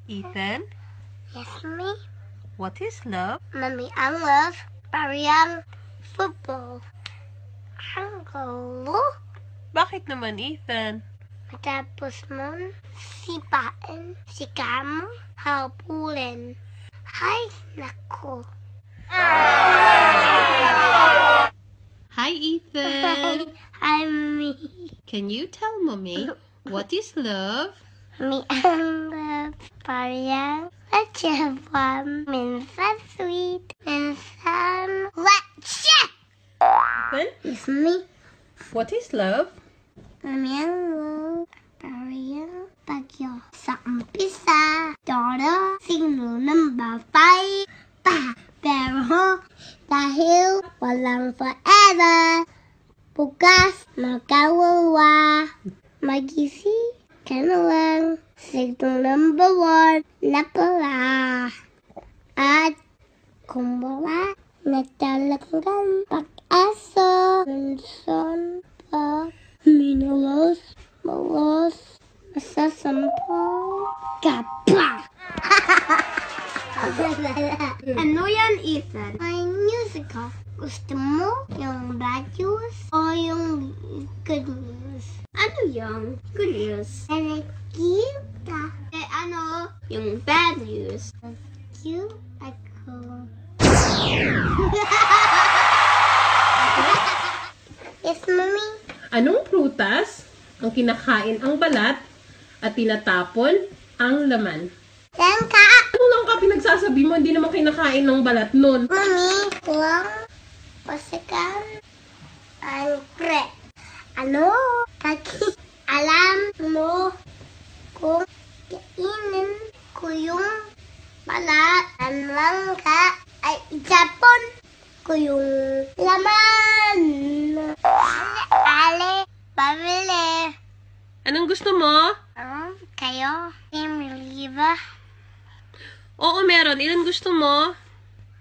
Ethan? Yes, Mommy? What is love? Mommy, I love parang football. Ang gulo. Bakit naman, Ethan? Matapos nun, sipain, sikamo, habulin. Ay, nako. Hi, Ethan. Hi, Mommy. Can you tell Mommy what is love? Mommy, ang love parang lechon. Minsan sweet, minsan lechon. Ethan, Yes, Mommy. what is love? Mommy, ang love parang bagyo. Sa umpisa, todo signo ng bapay pa. Pero dahil walang forever, bukas magkawawa. Magising ka na lang, signo number 1 na pala. At kung wala na talagang pag-asa, minsan pa minulos, malos, masasampaw ka pa. Ano yan, Ethan? May musical. Gusto mo yung bad news o yung good news? Ano yung good news? Nakikita. Ano yung bad news? Cute ako. Yes, Mommy? Anong prutas ang kinakain ang balat at tinatapon ang laman? Langka. Ano lang ka pinagsasabi mo? Hindi naman kinakain ng balat nun. Mami, kuwang pasakan ang pre. Ano? Pagi alam mo kung kainin ko yung balat ang langka ay itapon ko yung laman. Ale, pabili. Anong gusto mo? Kayo? Emiliva? Oo, meron. Ilan gusto mo?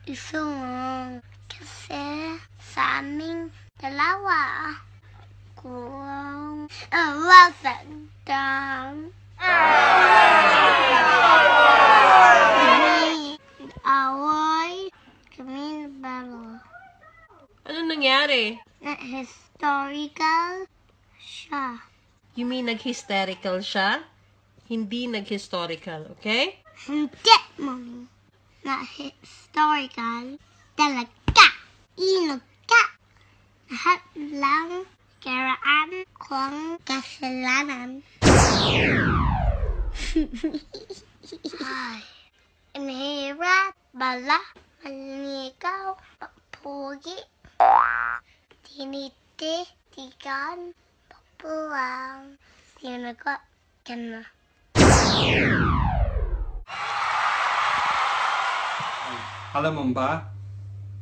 Iso mo. Kasi sa aming dalawa, kung awasag down. Kami away, kami balo. Anong nangyari? Na historical siya. You mean nag-hysterical siya? Hindi nag-historical, okay? Hindi, Mommy. Na historical talaga. Inog ka. Lahat lang karaan kong kasalanan. Ay, inihirap, bala, manikaw, papugi, tinititigan, papuwang, sinagot ka na. Alam mo ba,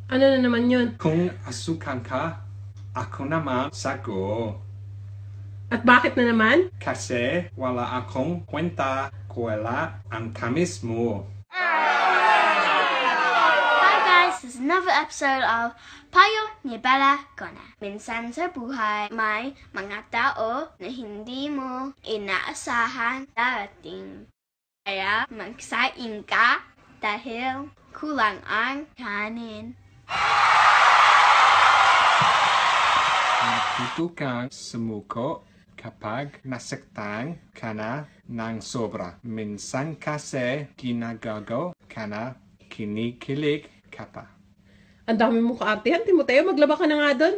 Ano na naman yun? kung asukan ka, ako naman sago. At bakit na naman? Kasi wala akong kwenta kuwala ang tamis mo. Hi guys, this is another episode of Payo ni Bella Gona. Minsan sa buhay, may mga tao na hindi mo inaasahan darating. Kaya magsaing ka dahil kulang ang kanin. Natuto kang sumuko kapag nasaktan ka na ng sobra. Minsan kasi ginagago ka na kinikilig ka pa. Ang dami mo kaartihan, Timoteo. Maglaba ka na nga doon.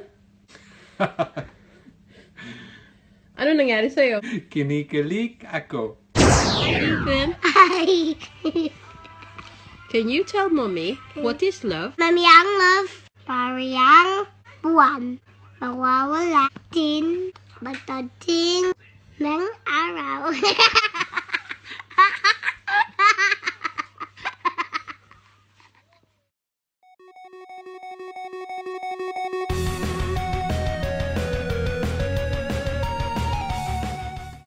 Ano nangyari sa'yo? Kinikilig ako. Ethan, Ay! can you tell Mommy what is love? Mami, ang love, parang buwan. Mawawala din, matading ng araw.